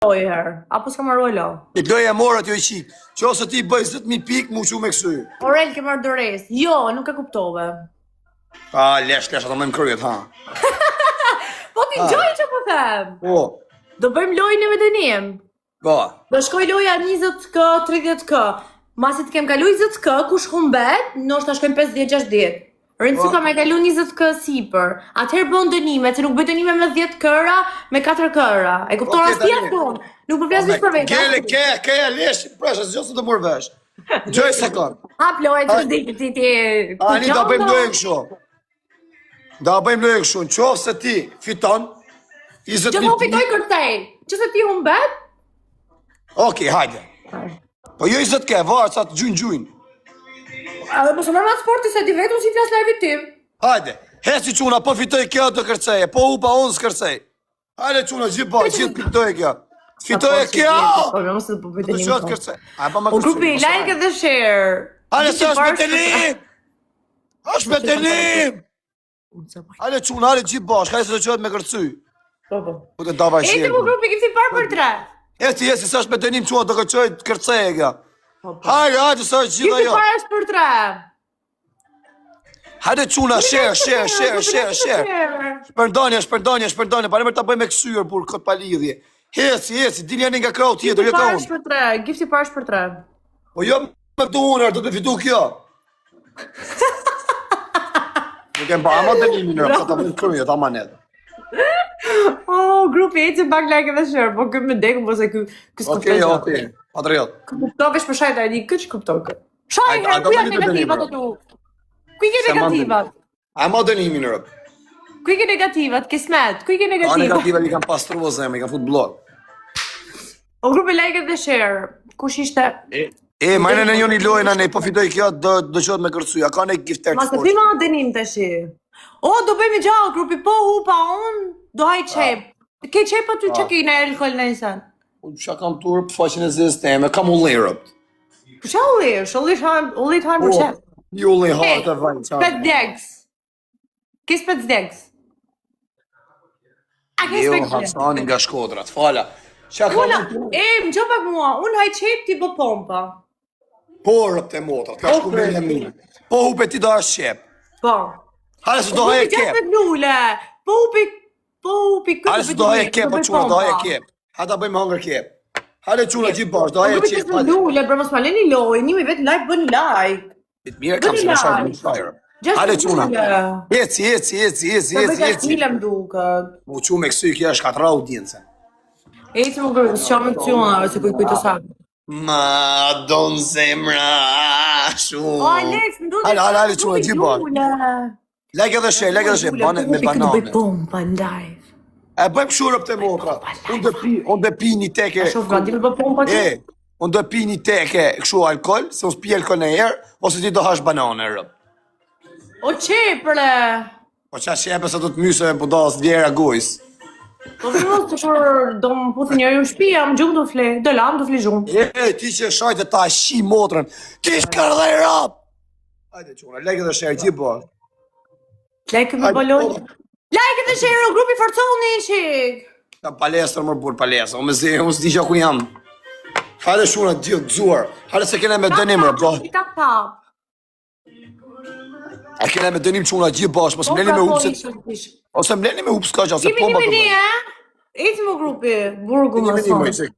lojë herë, apo s'ka marrë lo? Një lojë e morët jo i qik. Që ose ti bëj 10.000 pikë, mu që me kësy. Orel ke marrë dores. Jo, nuk e kuptove. Lesh, ato me më kryet, ha. Po ti gjoj që po them. Po. Do bëjmë lojën e vedenim. Po. Do shkoj loja 20k, 30k. Masit kem kalu 20k, kush humbet, ndoshta shkojmë 50-60. Rëndësi ka me kalu 20k sipër. Atëherë bën dënime, se nuk bëj dënime me 10 këra, me 4 këra. E kupton as ti atë? Nuk po flas për vetë. Ke lesh, prasha, s'gjose të mor vesh. Gjoj sekond. Hap lojën të ditë ti. Ani do bëjmë lojën kështu. Do bëjmë lojën kështu. Nëse ti fiton 20.000. Që po fitoj kërcej. Që se ti humbet? Okej, hajde. Po jo 20k, varë sa të gjujnë. A dhe po së mërë sporti se ti vetë unë si flas live tim. Hajde, heci quna, po fitoj kjo të kërceje, po upa unë s'kërcej. Hajde quna, gjithë fitoj kjo. Fitoj kjo! Po në mësë të po bëjtë Të një qëtë kërcej. O grupi, like dhe share. Hajde, se është me telim! është me telim! Hajde quna, hajde gjithë bashkë, hajde se të qëtë me kërcy. Po të dava shirë. Eti po grupi, këti parë për 3. Eti, se është me telim quna të kërcej të kërceje kjo. Hajde, se është gjitha jo. Këti parë është për 3. Hajde quna, share. Shpërndonje, pare mërë ta bëj me kësyrë, burë, këtë pa lidhje. Heci, dini janë nga krau tjetër, jo ka unë. Gifti parë është për 3. Po jo me të unër, do të fitu kjo. Nuk e mba, ama dënimi nërë, sa ta bëjnë kërënjët, ama netë. Grupi, eci bak like dhe share, po këtë me dekë, po se kësë kuptoj që. Okej, patriot. Kuptove shpërshajt a di, këtë që kuptoj këtë. Shaj herë, ku janë negativat të tu? Ku i ke negativat? Ama dënimi nërë. Ku i ke negativat? Kismet, ku i ke A negativat? negativat i kam pastru o zemë, i kam fut blog. O grupi like dhe share, kush ishte? Majnë në njën i lojnë, ne po fitoj kjo, do qëtë me kërcuja, ka ne gifter të Mas të ti ma dënim të shi. O, do bëjmë i gjallë, grupi, po hupa unë, do haj qep. Ke qep aty që ki në alkohol në insan? Qa kam turë për faqin e zizë teme, kam u lirët. Për qa u lirë? Ullit hanë për qep? Ju li hatë e vajnë qa. Spet degs. Ke spet degs? A ke Jo, spet degs? Hasani nga Shkodrat, fala. Qa kam Ula, u turë? më gjo pak mua, unë haj qep ti bë pompa. Po rëpë të motrat, ka shku me një minë. Po hupe ti do është qep. Po. Hale se do haje kep. Po hupi këtë Hale se do haje kep, po quna do haje kep. Hata bëjmë hangër kep. Hale quna gjithë bashkë, do haje Po qep. hupi lule, bro, mos ma leni loj, njëmi vetë like, bëni like. Mirë kam se me shajrë, me shajrë. Hale quna. Eci. Të bëjka stilem duket. Mu qu me kësy, kjo është 4 audiencë. Eci më gërë, së qamë të quna, se kuj të sakë. Ma don zemra shumë. O, Alex, më duke Hale quna, gjithë bashkë. Like edhe share, bane me banane. Bëj pompa në live. E bëjmë shurëp të motra. Unë dhe pi një teke. A shof gati me bë pompa që? Unë dhe pi një teke këshu alkohol, se unë s'pi alkohol në herë, ose ti do hash banane rëp. O qepre! Po qa shepe se do të myse po do asë djera gojës. Po vërës të shorë do më puthi njëri u shpia, më gjumë do fle, do lamë do fle gjumë. Ti që shajtë ta shi motrën, ti shkar dhe i rap! Hajde quna, like dhe share, gjithë bërë. Like me baloj. Like dhe share, o grupi forconi qik! Ta palestër më burë palestër, unë me zi, unë s'di që ku jam. Hajde shuna, gjithë, gzuar. Hajde se kene me dënim, rëpo. Tap. A kene me dënim quna gjithë bashkë, mos mleni me hupset. Ose mleni me hupës kaqë, ose pomba të bëjë. Eci më grupi, burgu më sonë.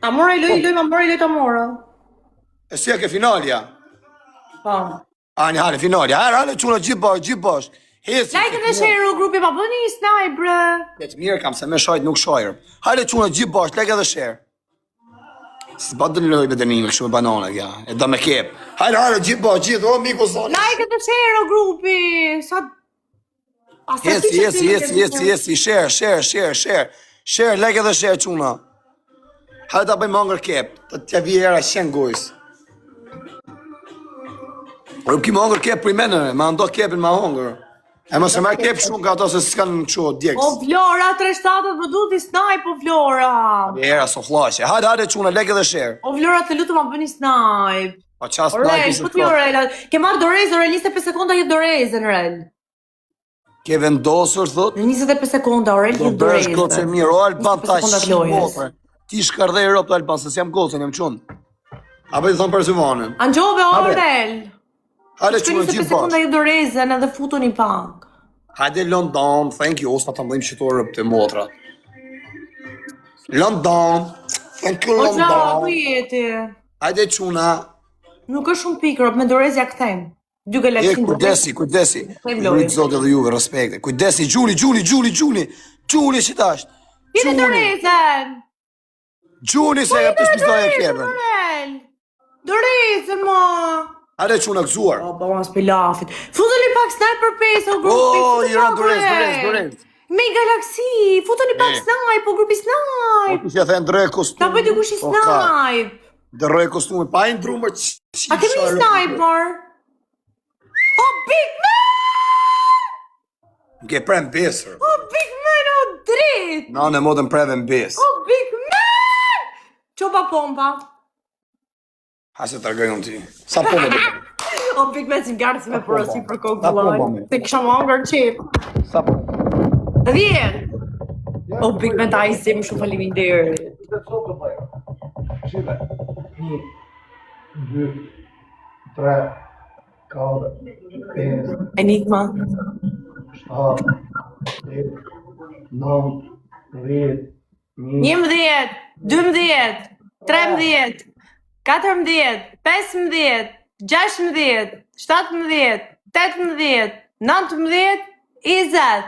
A mora i loj, ta mora. E si e ke finalja? Pa. Hane, finalja. Hane, quna gjithë bashkë. Like dhe share o grupi, pa bëni një snaj, bre. Këtë mirë kam, se me shajt nuk shajrë. Hane, quna gjithë bashkë, like dhe share. Si ba dënë lojve dënime, kështu me banane, kja. E da me kep. Hane, gjithë bashkë, gjithë, o miku zonë. Like dhe share o grupi. Jesi, share, like edhe share quna. Hajde ta bëjmë hangër kep, të tja vjera shenë gojës. Rëmë ki më hangër kep për i menëre, ma ndo kepin ma hangër. E më se me kep shumë ka ato se s'kanë në qo djekës. O Flora, 3-7 më du t'i snaj, po Flora. Vjera, so flashe. Hajde quna, like edhe share. O Flora, të lutë ma bëni snaj. Pa qas Orel, po ti Orel, ke marrë dorez, Orel, 25 sekonda jetë dorezën, Orel. Ke vendosur, thot? Në 25 sekonda, Orel, jetë dorezën. Do bësh këtë mirë, o Alban ta shi motër. Ti shkardhej Europë të Alban, se s'jam gocën, jam qunë. Apo i thonë për Sivanën. Angjove Orel. Hajde Shkoni qunë se gjithë 5 sekunda bashkë. ju dorezën edhe futuni pak. Hajde London, thank you, sa të mëdhim që të Europë të motra. London, thank you O qa, ku London. jeti? Hajde quna. Nuk është shumë pikër, me dorezja kthejmë. 2 E, galaksinë. kujdesi. Them lojë. Rujtë zote dhe juve, respekte. Kujdesi, Gjuli. Gjuli që tash. Jeni dorezën! Gjuli se e të shpizoj e kebën. Orel! Dorezën, mo! Hajde quna gëzuar. O, ba mas për lafit. Futuni pak sniper pace o grupi. Oh, futuni jera pak, dorez. Orel. Me galaksi, futuni pak snipe, po grupi O snipe. të që thënë dre kostume. Ta bëj të kush i snipe. Dre kostume, pa i ndrumër që... A kemi një sniper? O, Big Man! Nge prem besër. O, Big Man, o, drit! Na në modën preve bes. O, Big Man! Qoba pompa. Ha se të rgëj unë ti. Sa po më dhe? O, Big Man si mgarë si me porosi për kokë Ta po, vëllaj. mami. Se kisha mangër qip. Sa po? 10. O, Big Man ta i si më shumë faleminderit. Shive. 1, 2, 3, 4, 5, Enigma. 7, 8, 9, 10, 11, 12, 13, 14, 15, 16, 17, 18, 19, 20.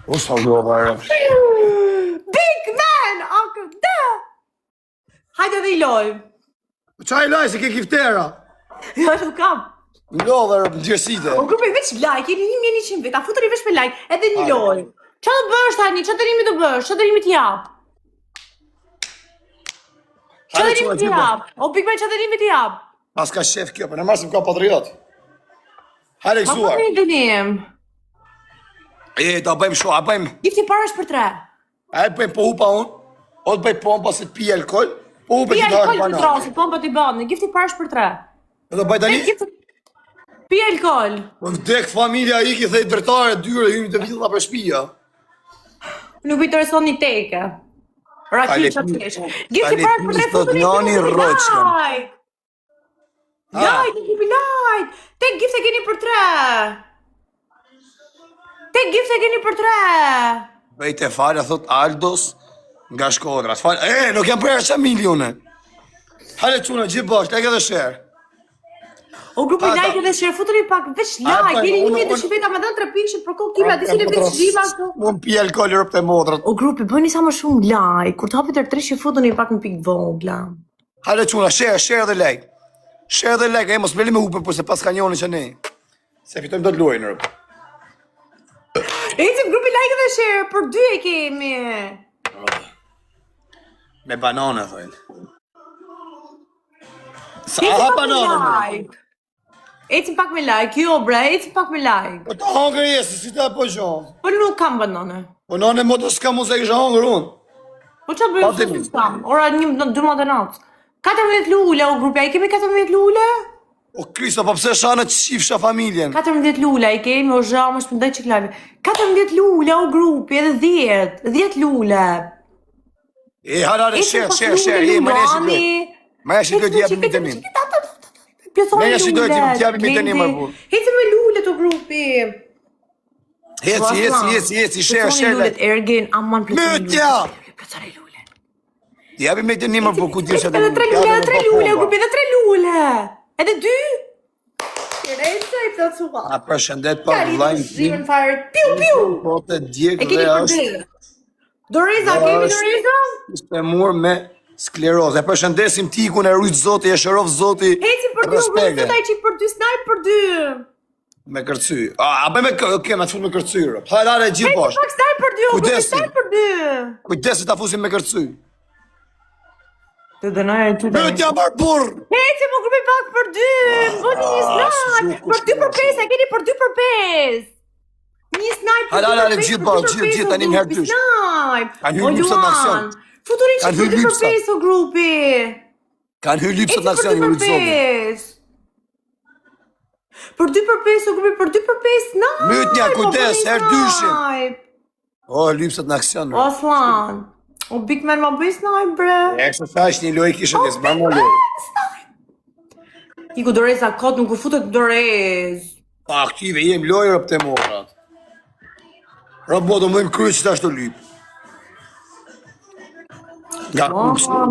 O sa do varë. Big Man! Akë, da! Hajde dhe i lojmë. Qa i laj se ke kiftera? Jo, nuk kam. Lodhe rëpë në gjësite. O grupe veç like, jeni 1100 vet, a futëri veç me like, edhe një lojë. Qa do bësh tani, qa dërimi do bësh, qa dërimi t'jap? Qa Hajde, dërimi quna, t'jap? O Big Man, qa dërimi t'jap? Pas ka shef kjo, për në masim ka patriot. Hajde Ma kësuar. për një dënim. E, ta bëjmë shu, a bëjmë... Gifti parash për 3. A e bëjmë po hupa unë, o të bëjmë pompa se të pije alkohol, po hupa Pia që të alkohol harë për trosi, pompa t'i bani, gifti parash për 3. E do bëj tani? Pia alkohol. Po vdek familja i ki thej dretare, dyre, hymi të villë për shpia. Nuk i intereson një teke. Raki Ale qatë pi- kesh. Gifti ale parash për 3 pi- futën Njani Roçka. Like, ekipi like. Tek gifte keni për 3. Tek gifte keni për 3. Bejte falja, thot Aldos, nga Shkodra. Nuk jam përja që milione. Hale quna, gjithë bashkë, like edhe share. O grupi Ta, ta. like edhe share, futuni pak veç A, like. pa, Jeni unë- një të shqipeta me dhe 3 pikë për kohë kiva, disi në veç zhiva këtu. Unë pi alkohol rëpë të modrat. O grupi, bëni sa më shumë like. Kur të hapit të 3 që futuni pak në pikë vogla. Hale quna, share dhe like. Share dhe like, e mos bleli me hupe, por se pas ka njoni që ne. Se fitojmë do të luajnë rëpë. Ecim grupi like dhe share, për 2 e kemi. Me banane, thojnë. Sa Ecim aha pak me banane, më. like. Ecim pak me like, jo bre, ecim pak me like. Po ta hangër jesë, si ta po gjonë. Po nuk kam banane. Po nane mo të s'ka mu se kisha hangër unë. Po qa Pa bëjmë demi. shumë s'kam. Ora 12:09. 14 lule, o grupi, a i kemi 14 lule? O Kristo, po pse shane të shifsha familjen? 14 lule, i kemi, o zha, më shpëndaj që klave. 14 lule, o grupi, edhe 10. 10 lule. E, harare, share, e, më neshi dojt. Më neshi dojt jabim i dënim. Pjesoni Ne jashtë dojt t'japim i dënim, më burë. Heci me lullet, o grupi. Heci, share, lullet, Ergin, aman pjesoni lullet. Mytja! Pjesoni lullet. T'japim i dënim, më burë, ku t'jeshtë Edhe 3 lule, edhe 3 lule, o grupi, edhe 3 lule. Edhe 2. Kirejtë, i plëtsua. A përshëndet pa Kari të vllajnë zhjën fare, piu, piu. Po të djek E keni dhe për është dhe. Doriza, kemi Doriza? ishte mur me sklerozë. E përshëndesim tikun e rujt zoti, e shërov zoti. Heci për 2, Respekte. ta i qik për 2, snipe për 2. Me kërcy. A bëj me okay, me të fut me kërcyrë. Hajde gjithë Heci poshtë. pak snipe për 2, o grupi Kujdesi. snipe për 2. Kujdesi ta fusim me kërcy. Të dënoj e të Mytja barbur. Heci më grupi pak për 2. Bëni një snipe. kush Për 2 për kush 5, e keni për 2 për 5. Një snipe për 2 Hajde, për 5. gjithë bashkë, gjithë, tani një herë dysh. Snipe. Kanë hyrë lypsat në aksion. Futurin që Kanë për hyrë 2 për lypsat. 5 o grupi. Kanë hyrë lypsat Eci në aksion, për 2 rujt për zoti. 5. Për 2 për 5 o grupi, për 2 për 5 snipe. Mytja, po kujdes, bëni herë dyshin. snipe. O, lypsat në aksion. O, Slan. O, Big Man ma bëj snaj, bre. E, kështë të thash një lojë kishe të s'bër më lojë. Iku Doreza kot nuk u futet Dorez. Pa, aktive, jem lojë rëp të morat. Rëbo, do mëjmë kryë që ta shto lypë. Nga,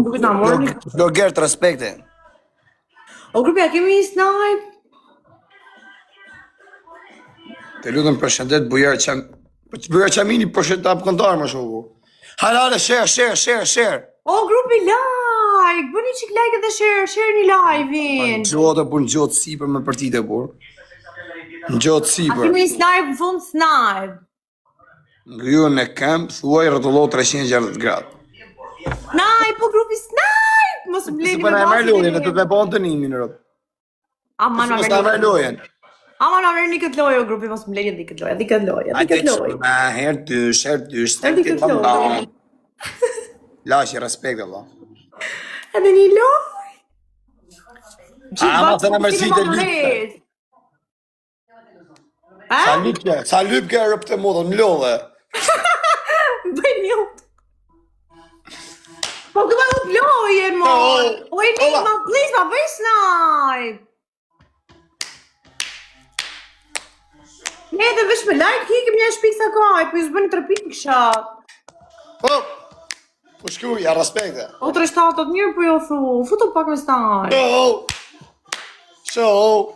duke na morni. do gjerë të respekte. O, grupi, a kemi një snaj? Të lutëm përshëndet Bujar Qamini përshëndet apë këndarë më shoku. Hale, share. O, grupi, like! Bëni qik like edhe share një live-in. Në gjotë, në gjotë si për me përtite, por. Në gjotë si A për. kemi një snipe në fund snipe. Ngryën në kemp, thuaj rëtullo 360 gradë. Snipe, po grupi snipe! Mos më Se bleni për në e merë lojën, e të të bëjnë të nimin, rëp. Ama Se në e merë lojën. Ama na merrni këtë lojë o grupi, mos më bleni di këtë lojë. Ajde që me herë dysh, Herë dysh, Lashe, respekt, Allah. Edhe një lojë. Ama të në mërësi të lypë. Sa lypë ke rëp të modë, në lodhe. Bëj një. Po këma nuk lojën, mo. O e një, ma please, ma bëj snipe. Ne edhe vesh me like, hikim një shpik sa kaj, po ju zbëni 3 pikë shat. Po shkruj, ja respekte. O 3-7 mirë, po jo thu, futu pak me snipe. Show.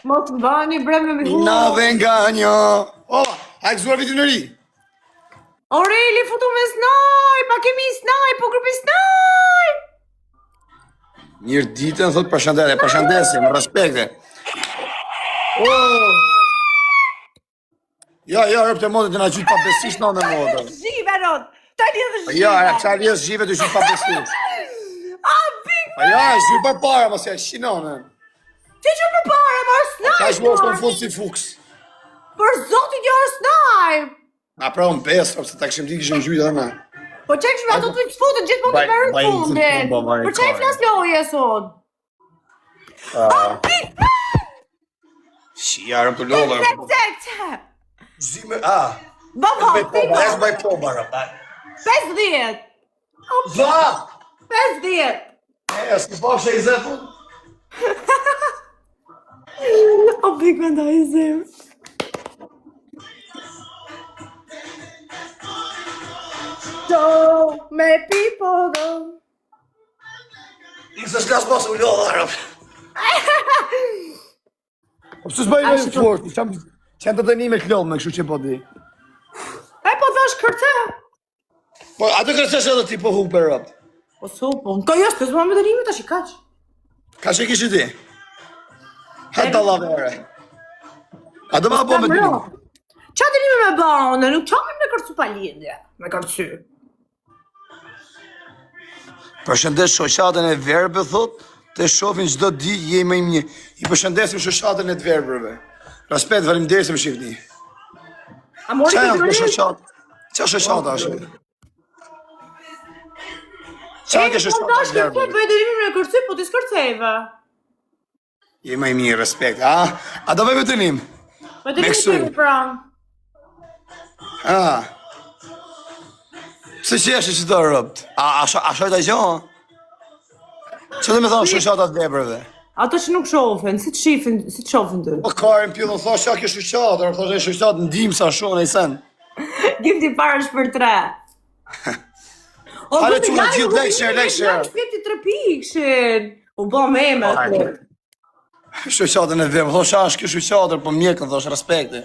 Mos më bani bre me mi hu. Na venganjo. Ola, a e këzuar vitin në ri? Aureli, futu me snipe, pa kemi snipe, po grupi snipe. Njërë ditën, thot përshëndesim, respekte. Ja, rëp të modë të nga gjytë pa besish në modë. Zhive, rot, ta një dhe zhive. Ja, kësa njës zhive të gjytë pa besish. A, big man. Ja, e zhive për para, mësja, shinonën. Ti që për para, mar snipe. Ka shmo është në fund si fuks. Për zotin jo snipe. A pra unë besë, se ta këshim ti këshim gjytë dhe me. Po që këshme ato të të futën gjithë mund të merë në fundin. Për që i flas loje sot? A, big man. Shia, rëp të lodhe. Zime, Baba, pima. Es baj po, barë. 50. Va! 50. E, s'ki po shë i zepun? O, big man, da i zem. So many people go. Nisë është lasë mos u lodhe, rëp. Po pësë s'baj në fort, qenë të të një me klodhë me këshu që po di. E po thash kërce. Po, atë kërcesh edhe ti po hu për rëpt. Po po, ka jasë, pësë më me dërimi të shikaq. Ka që kishë ti? Ha të lavere. A do ma po me dërimi? Qa dërimi me banë, nuk qamim me kërcu pa lidhje, me kërcu. Përshëndes shoqatën e verbe, thot, të shofin qdo di jemi një. I përshëndesim shoqatën e të verbeve. Respekt, faleminderit më shifni. A mori Qa të janë për dërimi? shoqatë? Qa shoqata është? Qa ke shoqata e Po verbeve? e dërimi me kërcu, po t'i s'kërcejve. Jemi mirë, respekt. A do bëjmë të njim? Po dërimi kësuj. të pra. Se që është që të rëpt? A shojt a gjohë? Që dhe me thonë shoqatat vebreve? Ato që nuk shofin, si të shofin të. Po karin pjellën, thosh qa ke shoqatë, thosh e shoqatë ndim sa shonë e sen. Gifti parash për 3. Hale që në gjithë, like share. Në shpjeti 3 pikshin. U bo me me. Shoqatën e vebreve, thosh a është kjo shoqatër, po mjekën, thosh respekte.